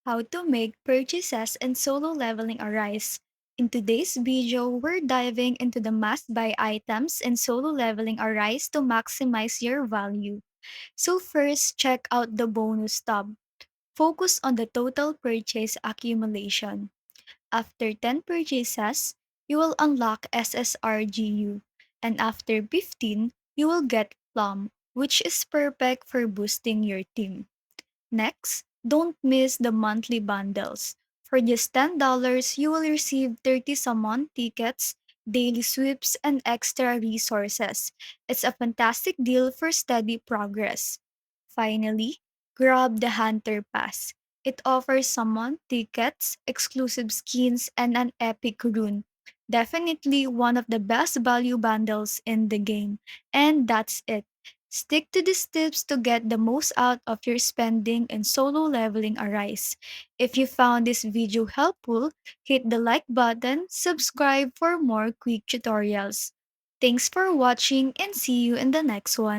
How to make purchases and solo leveling arise. In today's video, we're diving into the must-buy items and solo leveling arise to maximize your value. So first, check out the bonus tab. Focus on the total purchase accumulation. After 10 purchases, you will unlock SSRGU, and after 15, you will get Plum, which is perfect for boosting your team. Next, don't miss the monthly bundles. For just $10, you will receive 30 summon tickets, daily sweeps, and extra resources. It's a fantastic deal for steady progress. Finally, grab the Hunter Pass. It offers summon tickets, exclusive skins, and an epic rune. Definitely one of the best value bundles in the game. And that's it. Stick to these tips to get the most out of your spending and solo leveling arise. If you found this video helpful, hit the like button, subscribe for more quick tutorials. Thanks for watching and see you in the next one.